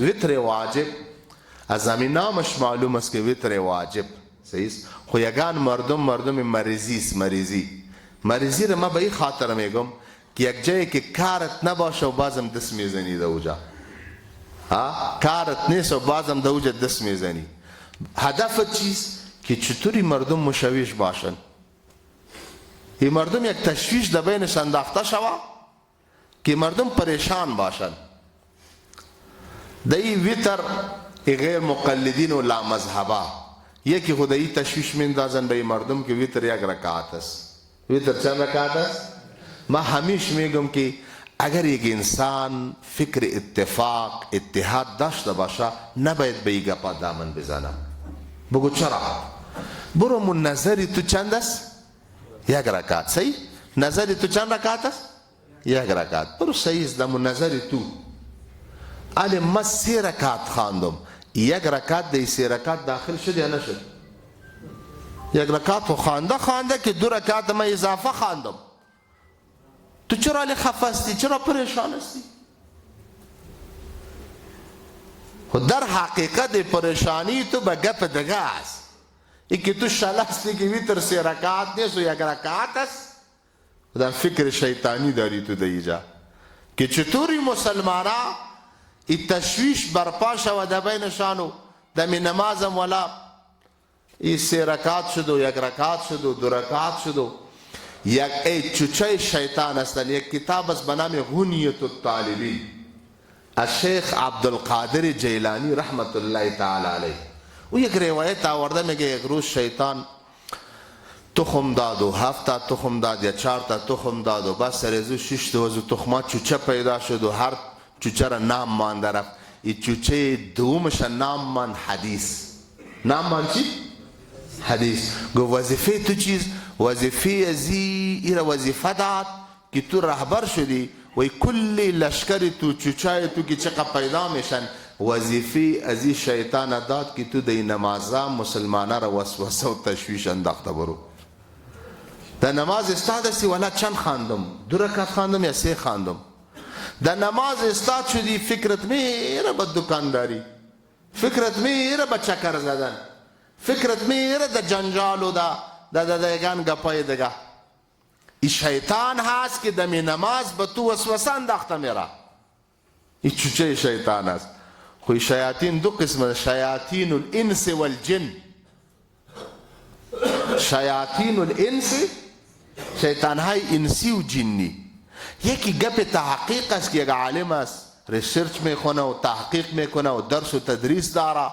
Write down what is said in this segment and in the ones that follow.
وتر واجب از زمینامش معلوم است که وتر واجب صحیح است. خو یگان مردم مریضی رو ما به این خاطر میگم که یک جایی که کارت نباشه و بازم دست میزنی در اوجا، کارت نیست و بازم در اوجا دست میزنی. هدف چیست؟ که چطوری مردم مشوش باشن، این مردم یک تشویش در بینش انداخته شود که مردم پریشان باشن. در این وتر غیر مقلدین و لامذهبه یکی خدایی تشویش میندازن به مردم که وتر یک رکعت است. وتر چند رکعت است؟ ما همیشه میگم که اگر یک انسان فکر اتفاق اتحاد داشته باشه نباید به این گپا دامن بزنه. بگو چرا؟ برو من نظری تو چند است؟ یک رکعت. صحیح؟ نظری تو چند رکعت است؟ یک رکعت. برو صحیح است من نظری تو آلی ما 3 رکعت خواندم، یک رکعت در 3 رکعت داخل شد یا نشد؟ یک رکعت خوانده که 2 رکعت ما اضافه خواندم. تو چرا علی خفه استی؟ چرا پریشان استی؟ در حقیقت پریشانی تو به گپ دگه است. ای که تو شلستی که ویتر 3 رکعت نیست و یک رکعت است، در فکر شیطانی داری تو دیجا که چطوری مسلمانا ای تشویش برپا شود در بینشانو دمی نمازم ولا ای 3 رکعت شد و یک رکعت شد و 2 رکعت شد و یک ای چوچه شیطان استن. یک کتاب است به نام غنیت الطالبین از شیخ عبدالقادر جیلانی رحمت الله تعالی علیه. او یک روایت آورده میگه یک روز شیطان تخم داد و 7 تا تخم داد یا 4 تا تخم داد و بس سرزو 6 تا وزو تخمات چوچه پیدا شد و هر چوچه را نام مانده رفت. این چوچه دومش نام مان حدیث. نام مان چی؟ حدیث. گو وظیفه تو چیز؟ وظیفه ازی ایره وظیفه داد که تو رهبر شدی و کل لشکر تو چوچه تو که چقدر پیدا میشن. وظیفه ازی شیطان داد که تو دی نمازا مسلمانه را وسوسه و تشویش انداخته برو. در نماز استاد استی ولا چند خواندم؟ 2 رکعت خواندم یا 3 خواندم؟ در نماز استاد شدی فکرت میره به دکانداری، فکرت میره به چکر زدن، فکرت میره در جنجال و در یگان گپای دگه. این شیطان هست که دمی نماز به تو وسوسه انداخته میره. این چوچه شیطان هست. خوی شیاطین 2 قسم، شیاطین الانس والجن. شیاطین الانس شیطان های انسی و جنی. یکی گپ تحقیق است که یک عالم است ریسرچ میکنه و تحقیق میکنه و درس و تدریس داره،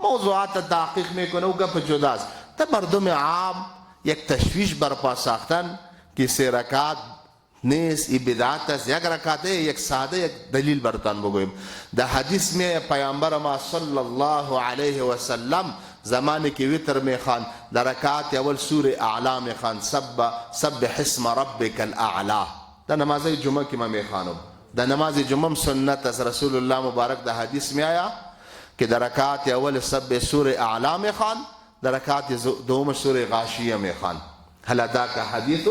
موضوعات تحقیق میکنه و گپ جداست. تا مردم عام یک تشویش برپا ساختن که 3 رکعت نیست، ای بدعت است. یک رکعت یک ساده یک دلیل برتان بگویم. در حدیث میں پیامبر ما صلی الله علیه و سلم زمانی که وتر میخوان در رکعت اول سوره اعلا میخوان، سبح اسم ربک الاعلا. در نماز جمعه که ما میخوانم، در نماز جمعه سنت از رسول الله مبارک در حدیث می آیا که در رکعت اول سبح سوره اعلا میخوان، در رکعت دوم سوره غاشیه میخوان. هل اتاک حدیث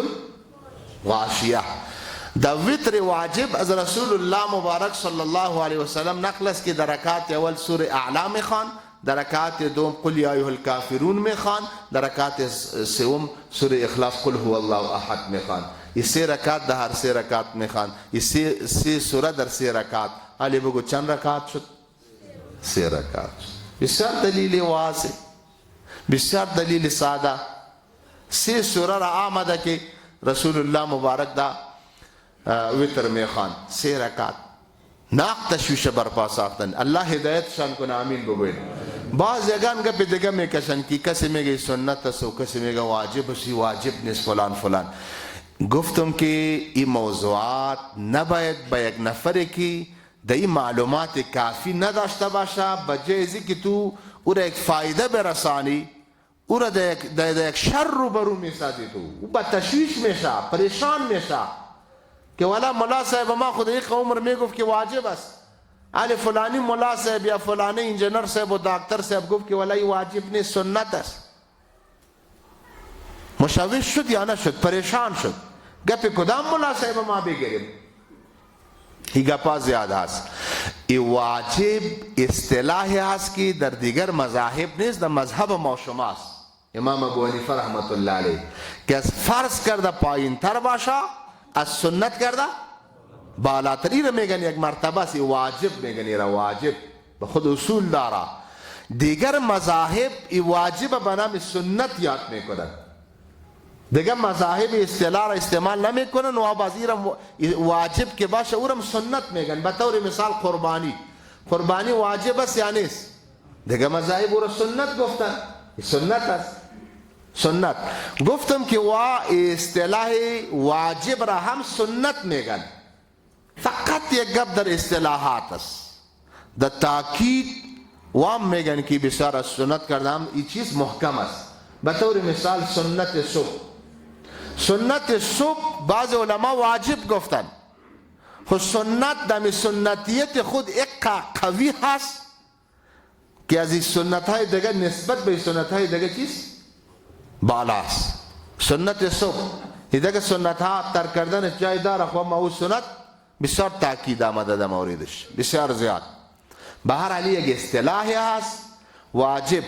غاشیه. در وتر واجب از رسول الله مبارک صلی الله علیه وسلم نقل است که در رکعت اول سوره اعلا میخوان، در رکعت دوم قل یا ایها الکافرون میخوان، در رکعت سوم سوره اخلاص قل هو الله احد میخوان. این 3 رکعت در هر 3 رکعت میخوان. این 3 سوره در 3 رکعت. علی بگو چند رکعت شد؟ 3 رکعت. بسیار دلیل واضح، بسیار دلیل ساده. 3 سوره را آمده که رسول الله مبارک دا وتر میخوان 3 رکعت. ناق تشویش برپا ساختن. الله هدایت شان کنه، آمین بگوین. بعض یگان گپ دیگه میکشن که کسی میگه سنت است و کسی میگه واجب است، واجب نیست فلان فلان. گفتم که این موضوعات نباید با یک نفری که در این معلومات کافی نداشته باشه بجایزی که تو او را یک فایده برسانی، او را در یک شر رو برو میسازی، تو او با تشویش میشه، پریشان میشه که والا ملا صاحب ما خود یک عمر میگفت که واجب است، علی فلانی ملا صاحب یا فلانی انجینر صاحب و دکتر صاحب گفت که والا واجب نیست سنت است. مشوش شد یا نشد؟ پریشان شد. گپ کدام ملا صاحب ما بگیریم؟ این گپا زیاد هست. ای واجب اصطلاحی هست که در دیگر مذاهب نیست، در مذهب ما شماست. امام ابو حنیفه رحمت الله علیه که از فرض کرده پایین تر باشه، از سنت کرده بالاتر. این رو میگن یک مرتبه سی واجب میگن، این واجب به خود اصول داره. دیگر مذاهب ای واجب به نام سنت یاد میکنن، دیگر مذاهب اصطلاح را استعمال نمیکنن و بعضی را واجب که باشه او را سنت میگن. به طور مثال قربانی واجب است یا نیست؟ دیگر مذاهب او را سنت گفتن، سنت است. سنت گفتم که اصطلاح واجب را هم سنت میگن. فقط یک گپ در اصطلاحات است، در تاکید وام میگن که بسیار از سنت کردم این چیز محکم است. به طور مثال سنت صبح بعض علما واجب گفتن، خود سنت دم سنتیت خود یک قوی هست که از این سنت های دیگه نسبت به سنت های دیگه چیز بالاست. سنت صبح دیگه سنت ها ترک کردن جای داره، خو اما او سنت بسیار تاکید آمده در موردش، بسیار زیاد. به هر حال یک اصطلاحی هست واجب.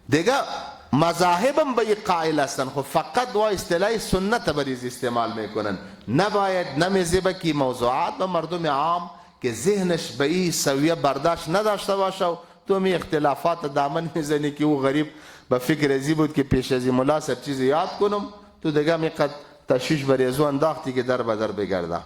دیگه مذاهبم به قائل هستن، خب فقط و اصطلاح سنت بریز استعمال میکنن. نباید نمیزیبه که موضوعات به مردم عام که ذهنش به این سویه برداشت نداشته باشه و تو می اختلافات دامن میزنی که او غریب به فکر ازی بود که پیش ازی ملا سب چیز یاد کنم، تو دیگه می قد تشویش بریزو انداختی که در بدر بگرده.